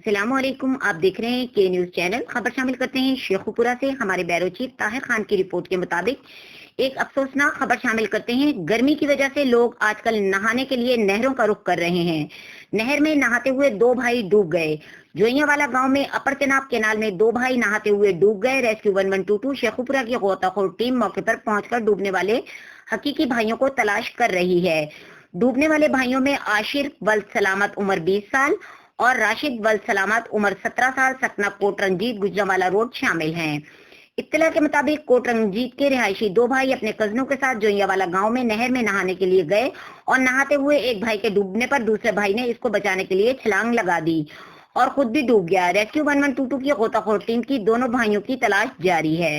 अस्सलाम वालेकुम। आप देख रहे हैं के न्यूज चैनल। खबर शामिल करते हैं शेखुपुरा से। हमारे ब्यूरो चीफ ताहिर खान की रिपोर्ट के मुताबिक एक अफसोसनाक खबर शामिल करते हैं। गर्मी की वजह से लोग आजकल नहाने के लिए नहरों का रुख कर रहे हैं। नहर में नहाते हुए दो भाई डूब गए। जोइयावाला गांव में अपर चनाब केनाल में दो भाई नहाते हुए डूब गए। रेस्क्यू 1122 शेखुपुरा की गोताखोर टीम मौके पर पहुंचकर डूबने वाले हकीकी भाइयों को तलाश कर रही है। डूबने वाले भाइयों में आशिर वल्द सलामत उम्र 20 साल और राशिद वल्द सलामत उम्र 17 साल सतना कोट रंजीत गुजरांवाला रोड शामिल हैं। इत्तला के मुताबिक कोट रंजीत के रिहायशी दो भाई अपने कजनों के साथ जोइयावाला गांव में नहर में नहाने के लिए गए और नहाते हुए एक भाई के डूबने पर दूसरे भाई ने इसको बचाने के लिए छलांग लगा दी और खुद भी डूब गया। रेस्क्यू 1122 की गोताखोर टीम की दोनों भाइयों की तलाश जारी है।